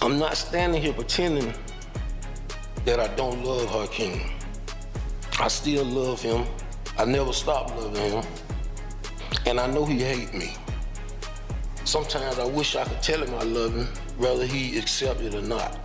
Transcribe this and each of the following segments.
I'm not standing here pretending that I don't love Hakeem. I still love him. I never stopped loving him. And I know he hates me. Sometimes I wish I could tell him I love him, whether he accept it or not.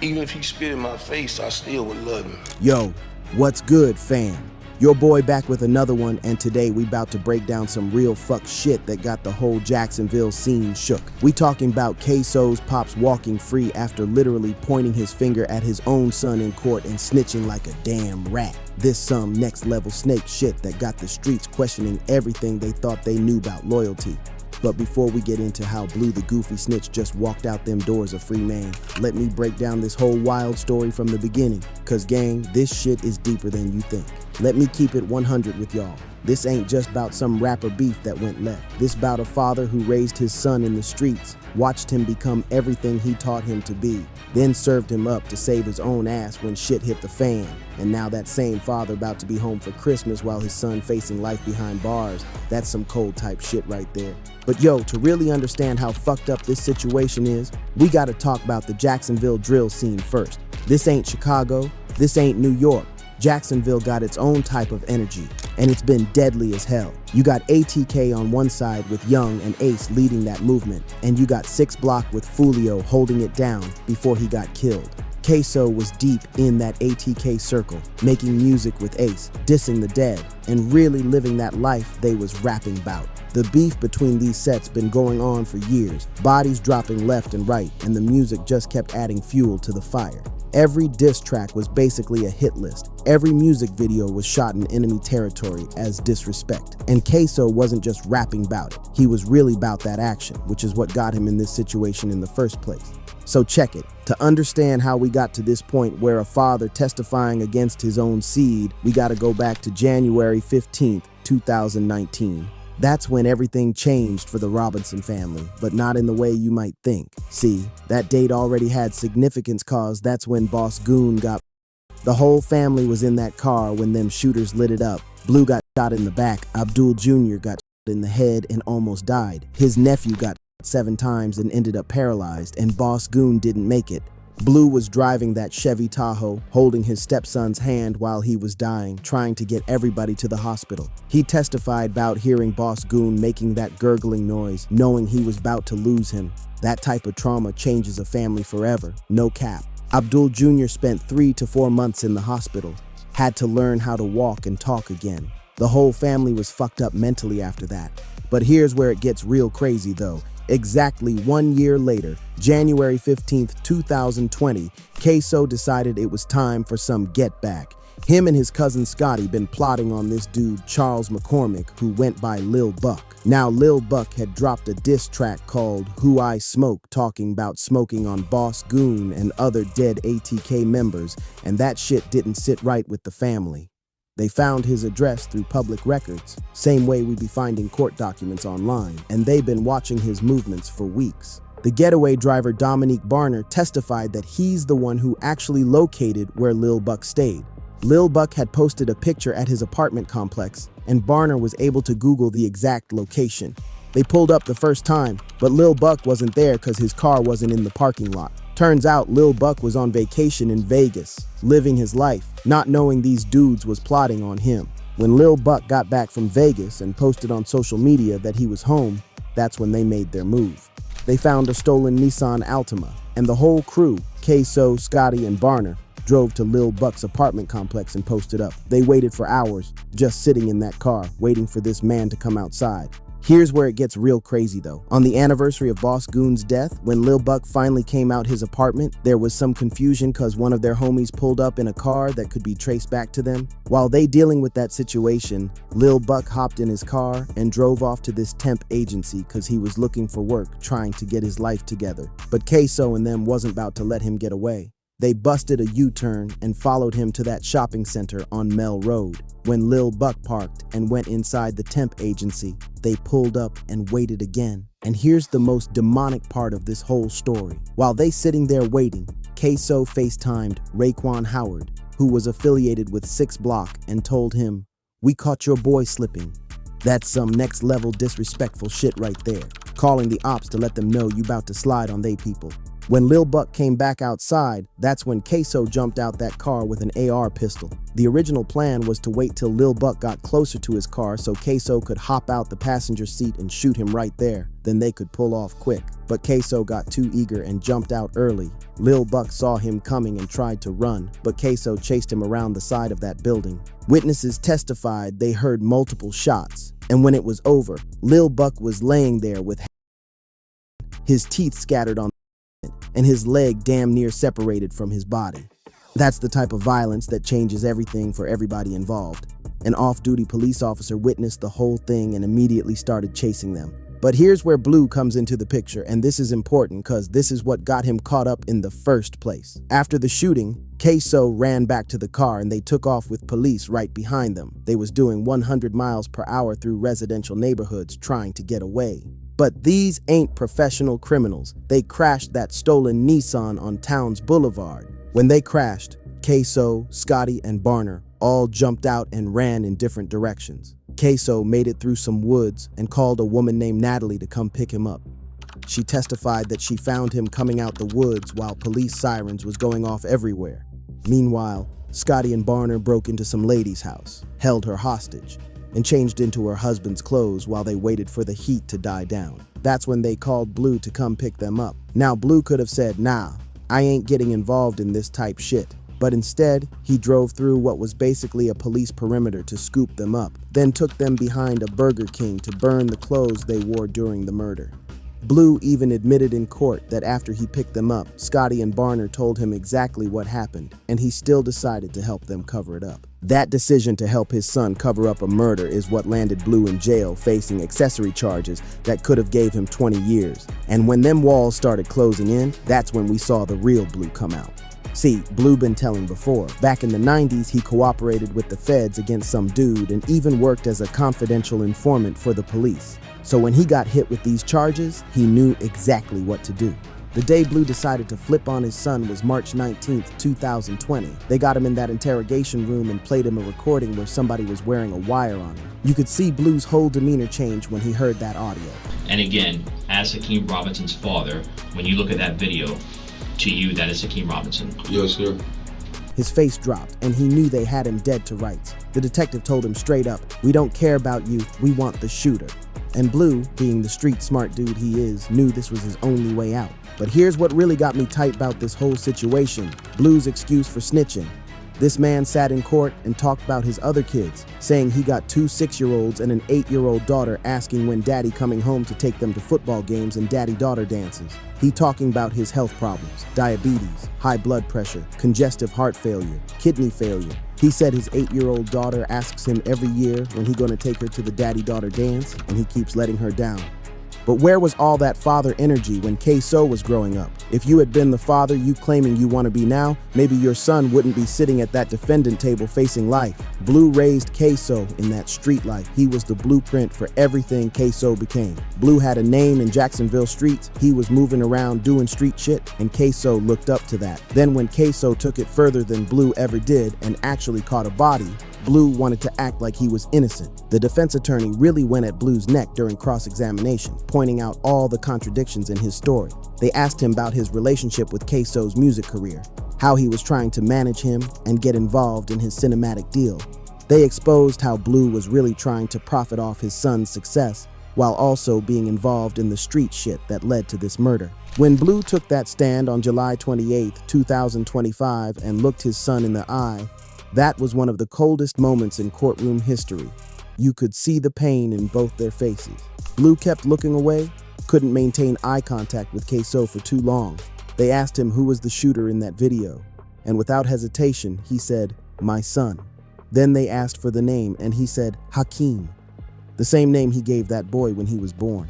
Even if he spit in my face, I still would love him. Yo, what's good, fam? Your boy back with another one, and today we about to break down some real fuck shit that got the whole Jacksonville scene shook. We talking about Ksoo's pops walking free after literally pointing his finger at his own son in court and snitching like a damn rat. This some next level snake shit that got the streets questioning everything they thought they knew about loyalty. But before we get into how Blue the goofy snitch just walked out them doors a free man, let me break down this whole wild story from the beginning. Cause gang, this shit is deeper than you think. Let me keep it 100 with y'all. This ain't just about some rapper beef that went left. This about a father who raised his son in the streets, watched him become everything he taught him to be, then served him up to save his own ass when shit hit the fan. And now that same father about to be home for Christmas while his son facing life behind bars. That's some cold type shit right there. But yo, to really understand how fucked up this situation is, we gotta talk about the Jacksonville drill scene first. This ain't Chicago, this ain't New York. Jacksonville got its own type of energy, and it's been deadly as hell. You got ATK on one side with Young and Ace leading that movement, and you got 6 Block with Fulio holding it down before he got killed. Ksoo was deep in that ATK circle, making music with Ace, dissing the dead, and really living that life they was rapping about. The beef between these sets been going on for years, bodies dropping left and right, and the music just kept adding fuel to the fire. Every diss track was basically a hit list. Every music video was shot in enemy territory as disrespect. And Ksoo wasn't just rapping about it. He was really about that action, which is what got him in this situation in the first place. So check it. To understand how we got to this point where a father testifying against his own seed, we gotta go back to January 15th, 2019. That's when everything changed for the Robinson family, but not in the way you might think. See, that date already had significance cause that's when Boss Goon got. The whole family was in that car when them shooters lit it up. Blue got shot in the back, Abdul Jr. got shot in the head and almost died. His nephew got shot 7 times and ended up paralyzed, and Boss Goon didn't make it. Blue was driving that Chevy Tahoe, holding his stepson's hand while he was dying, trying to get everybody to the hospital. He testified about hearing Boss Goon making that gurgling noise, knowing he was about to lose him. That type of trauma changes a family forever, no cap. Abdul Jr. spent 3 to 4 months in the hospital, had to learn how to walk and talk again. The whole family was fucked up mentally after that. But here's where it gets real crazy though. Exactly 1 year later, January 15th, 2020, Ksoo decided it was time for some get back. Him and his cousin Scotty been plotting on this dude Charles McCormick, who went by Lil Buck. Now Lil Buck had dropped a diss track called Who I Smoke, talking about smoking on Boss Goon and other dead ATK members, and that shit didn't sit right with the family. They found his address through public records, same way we be finding court documents online, and they've been watching his movements for weeks. The getaway driver Dominique Barner testified that he's the one who actually located where Lil Buck stayed. Lil Buck had posted a picture at his apartment complex, and Barner was able to Google the exact location. They pulled up the first time, but Lil Buck wasn't there because his car wasn't in the parking lot. Turns out Lil Buck was on vacation in Vegas, living his life, not knowing these dudes was plotting on him. When Lil Buck got back from Vegas and posted on social media that he was home, that's when they made their move. They found a stolen Nissan Altima, and the whole crew, Ksoo, Scotty, and Barner, drove to Lil Buck's apartment complex and posted up. They waited for hours, just sitting in that car, waiting for this man to come outside. Here's where it gets real crazy though. On the anniversary of Boss Goon's death, when Lil Buck finally came out his apartment, there was some confusion cause one of their homies pulled up in a car that could be traced back to them. While they dealing with that situation, Lil Buck hopped in his car and drove off to this temp agency cause he was looking for work, trying to get his life together. But Ksoo and them wasn't about to let him get away. They busted a U-turn and followed him to that shopping center on Mel Road. When Lil Buck parked and went inside the temp agency, they pulled up and waited again. And here's the most demonic part of this whole story. While they sitting there waiting, Ksoo FaceTimed Raekwon Howard, who was affiliated with 6 Block, and told him, "We caught your boy slipping." That's some next level disrespectful shit right there. Calling the ops to let them know you about to slide on they people. When Lil Buck came back outside, that's when Ksoo jumped out that car with an AR pistol. The original plan was to wait till Lil Buck got closer to his car so Ksoo could hop out the passenger seat and shoot him right there. Then they could pull off quick. But Ksoo got too eager and jumped out early. Lil Buck saw him coming and tried to run, but Ksoo chased him around the side of that building. Witnesses testified they heard multiple shots, and when it was over, Lil Buck was laying there with his teeth scattered on and his leg damn near separated from his body. That's the type of violence that changes everything for everybody involved. An off-duty police officer witnessed the whole thing and immediately started chasing them. But here's where Blue comes into the picture, and this is important because this is what got him caught up in the first place. After the shooting, Ksoo ran back to the car and they took off with police right behind them. They was doing 100 miles per hour through residential neighborhoods trying to get away. But these ain't professional criminals. They crashed that stolen Nissan on Towns Boulevard. When they crashed, Ksoo, Scotty, and Barner all jumped out and ran in different directions. Ksoo made it through some woods and called a woman named Natalie to come pick him up. She testified that she found him coming out the woods while police sirens was going off everywhere. Meanwhile, Scotty and Barner broke into some lady's house, held her hostage, and changed into her husband's clothes while they waited for the heat to die down. That's when they called Blue to come pick them up. Now, Blue could have said, "Nah, I ain't getting involved in this type shit." But instead, he drove through what was basically a police perimeter to scoop them up, then took them behind a Burger King to burn the clothes they wore during the murder. Blue even admitted in court that after he picked them up, Scotty and Barner told him exactly what happened, and he still decided to help them cover it up. That decision to help his son cover up a murder is what landed Blue in jail facing accessory charges that could have gave him 20 years. And when them walls started closing in, that's when we saw the real Blue come out. See, Blue been telling before. Back in the 90s, he cooperated with the feds against some dude and even worked as a confidential informant for the police. So when he got hit with these charges, he knew exactly what to do. The day Blue decided to flip on his son was March 19th, 2020. They got him in that interrogation room and played him a recording where somebody was wearing a wire on him. You could see Blue's whole demeanor change when he heard that audio. And again, as Hakeem Robinson's father, when you look at that video, to you, that is Hakeem Robinson. Yes, sir. His face dropped, and he knew they had him dead to rights. The detective told him straight up, "We don't care about you, we want the shooter." And Blue, being the street smart dude he is, knew this was his only way out. But here's what really got me tight about this whole situation: Blue's excuse for snitching. This man sat in court and talked about his other kids, saying he got 2 6-year-olds and an 8-year-old daughter asking when daddy coming home to take them to football games and daddy-daughter dances. He talking about his health problems, diabetes, high blood pressure, congestive heart failure, kidney failure. He said his 8-year-old daughter asks him every year when he gonna take her to the daddy-daughter dance, and he keeps letting her down. But where was all that father energy when Ksoo was growing up? If you had been the father you claiming you want to be now, maybe your son wouldn't be sitting at that defendant table facing life. Blue raised Ksoo in that street life. He was the blueprint for everything Ksoo became. Blue had a name in Jacksonville streets. He was moving around doing street shit, and Ksoo looked up to that. Then when Ksoo took it further than Blue ever did and actually caught a body, Blue wanted to act like he was innocent. The defense attorney really went at Blue's neck during cross-examination, pointing out all the contradictions in his story. They asked him about his relationship with Ksoo's music career, how he was trying to manage him and get involved in his cinematic deal. They exposed how Blue was really trying to profit off his son's success while also being involved in the street shit that led to this murder. When Blue took that stand on July 28, 2025 and looked his son in the eye, that was one of the coldest moments in courtroom history. You could see the pain in both their faces. Blue kept looking away, couldn't maintain eye contact with Ksoo for too long. They asked him who was the shooter in that video, and without hesitation, he said, "My son." Then they asked for the name, and he said, "Hakeem," the same name he gave that boy when he was born.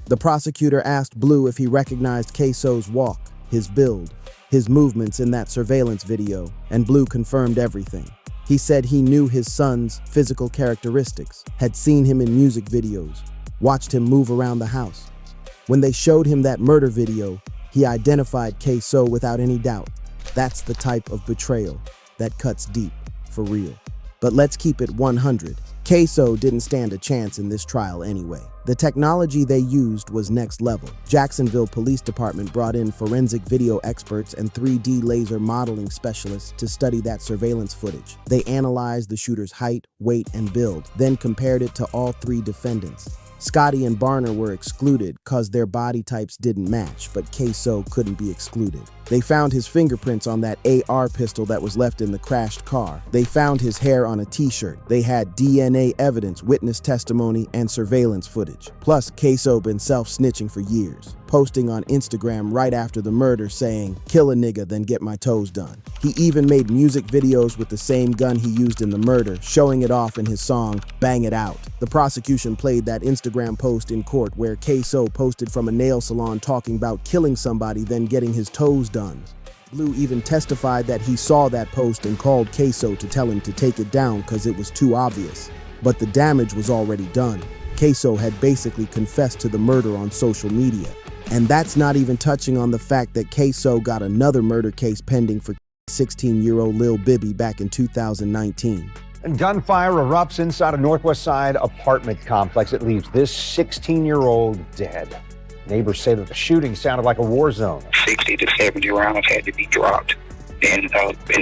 The prosecutor asked Blue if he recognized Ksoo's walk, his build, his movements in that surveillance video, and Blue confirmed everything. He said he knew his son's physical characteristics, had seen him in music videos, watched him move around the house. When they showed him that murder video, he identified Ksoo without any doubt. That's the type of betrayal that cuts deep, for real. But let's keep it 100. Ksoo didn't stand a chance in this trial anyway. The technology they used was next level. Jacksonville Police Department brought in forensic video experts and 3D laser modeling specialists to study that surveillance footage. They analyzed the shooter's height, weight, and build, then compared it to all three defendants. Scotty and Barner were excluded cause their body types didn't match, but Ksoo couldn't be excluded. They found his fingerprints on that AR pistol that was left in the crashed car. They found his hair on a t-shirt. They had DNA evidence, witness testimony, and surveillance footage. Plus, Ksoo been self-snitching for years, posting on Instagram right after the murder saying, "Kill a nigga, then get my toes done." He even made music videos with the same gun he used in the murder, showing it off in his song, "Bang It Out." The prosecution played that Instagram post in court where Ksoo posted from a nail salon talking about killing somebody then getting his toes done. Blue even testified that he saw that post and called Ksoo to tell him to take it down because it was too obvious. But the damage was already done. Ksoo had basically confessed to the murder on social media. And that's not even touching on the fact that Ksoo got another murder case pending for 16-year-old Lil Bibby back in 2019. And gunfire erupts inside a Northwest Side apartment complex. It leaves this 16-year-old dead. Neighbors say that the shooting sounded like a war zone. 60 to 70 rounds had to be dropped in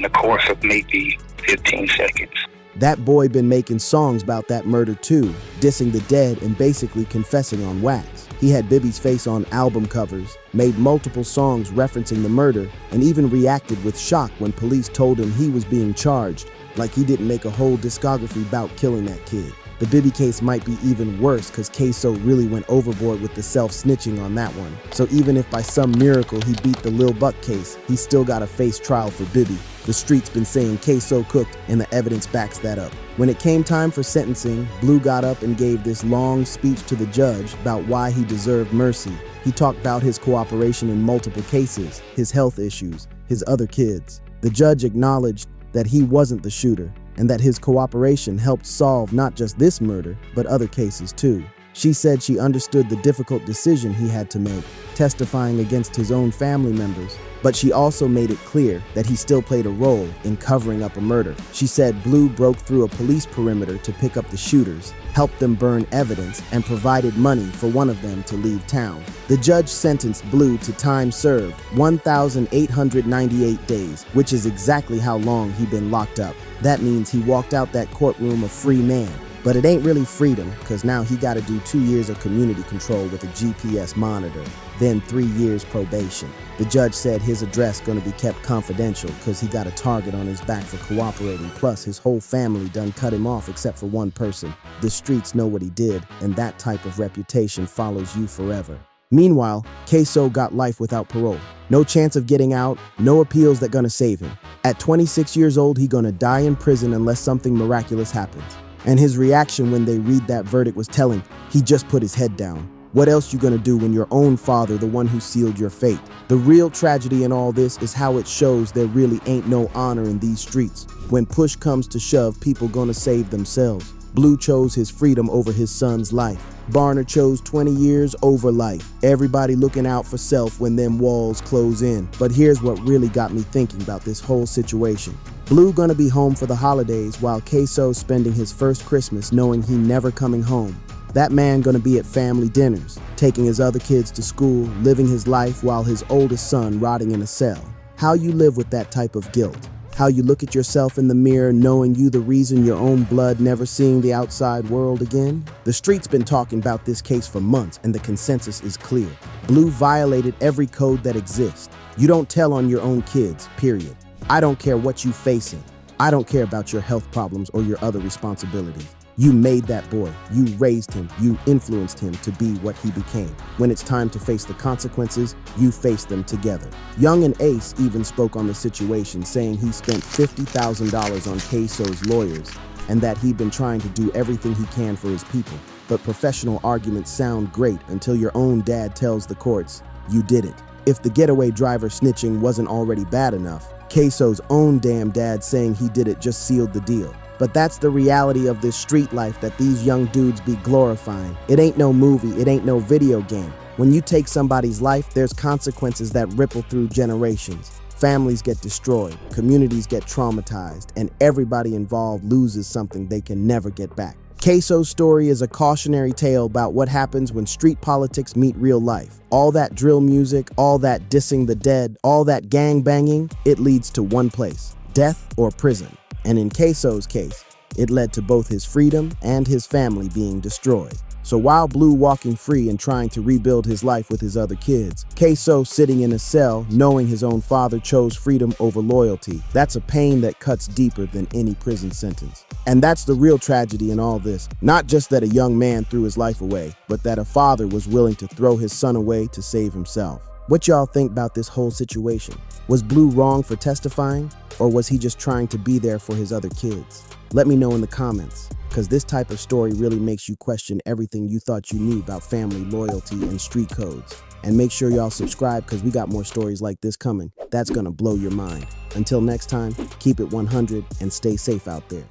the course of maybe 15 seconds. That boy been making songs about that murder too, dissing the dead and basically confessing on wax. He had Bibby's face on album covers, made multiple songs referencing the murder, and even reacted with shock when police told him he was being charged, like he didn't make a whole discography about killing that kid. The Bibby case might be even worse because Ksoo really went overboard with the self-snitching on that one. So even if by some miracle he beat the Lil Buck case, he's still got to face trial for Bibby. The street's been saying Ksoo cooked, and the evidence backs that up. When it came time for sentencing, Blue got up and gave this long speech to the judge about why he deserved mercy. He talked about his cooperation in multiple cases, his health issues, his other kids. The judge acknowledged that he wasn't the shooter, and that his cooperation helped solve not just this murder, but other cases too. She said she understood the difficult decision he had to make, testifying against his own family members, but she also made it clear that he still played a role in covering up a murder. She said Blue broke through a police perimeter to pick up the shooters, helped them burn evidence, and provided money for one of them to leave town. The judge sentenced Blue to time served, 1,898 days, which is exactly how long he'd been locked up. That means he walked out that courtroom a free man. But it ain't really freedom, because now he got to do 2 years of community control with a GPS monitor, then 3 years probation. The judge said his address gonna be kept confidential because he got a target on his back for cooperating, plus his whole family done cut him off except for one person. The streets know what he did, and that type of reputation follows you forever. Meanwhile, Ksoo got life without parole. No chance of getting out, no appeals that gonna save him. At 26 years old, he gonna die in prison unless something miraculous happens. And his reaction when they read that verdict was telling. He just put his head down. What else you gonna do when your own father, the one who sealed your fate? The real tragedy in all this is how it shows there really ain't no honor in these streets. When push comes to shove, people gonna save themselves. Blue chose his freedom over his son's life. Barner chose 20 years over life. Everybody looking out for self when them walls close in. But here's what really got me thinking about this whole situation. Blue gonna be home for the holidays while Ksoo's spending his first Christmas knowing he never coming home. That man gonna be at family dinners, taking his other kids to school, living his life while his oldest son rotting in a cell. How you live with that type of guilt. How you look at yourself in the mirror knowing you the reason your own blood never seeing the outside world again. The street's been talking about this case for months and the consensus is clear. Blue violated every code that exists. You don't tell on your own kids, period. I don't care what you facing. I don't care about your health problems or your other responsibilities. You made that boy. You raised him. You influenced him to be what he became. When it's time to face the consequences, you face them together. Young and Ace even spoke on the situation, saying he spent $50,000 on Ksoo's lawyers and that he'd been trying to do everything he can for his people. But professional arguments sound great until your own dad tells the courts, you did it. If the getaway driver snitching wasn't already bad enough, Ksoo's own damn dad saying he did it just sealed the deal. But that's the reality of this street life that these young dudes be glorifying. It ain't no movie, it ain't no video game. When you take somebody's life, there's consequences that ripple through generations. Families get destroyed, communities get traumatized, and everybody involved loses something they can never get back. Ksoo's story is a cautionary tale about what happens when street politics meet real life. All that drill music, all that dissing the dead, all that gang banging, it leads to one place, death or prison. And in Ksoo's case, it led to both his freedom and his family being destroyed. So while Blue walking free and trying to rebuild his life with his other kids, Ksoo sitting in a cell knowing his own father chose freedom over loyalty, that's a pain that cuts deeper than any prison sentence. And that's the real tragedy in all this. Not just that a young man threw his life away, but that a father was willing to throw his son away to save himself. What y'all think about this whole situation? Was Blue wrong for testifying? Or was he just trying to be there for his other kids? Let me know in the comments, because this type of story really makes you question everything you thought you knew about family, loyalty, and street codes. And make sure y'all subscribe, because we got more stories like this coming. That's gonna blow your mind. Until next time, keep it 100 and stay safe out there.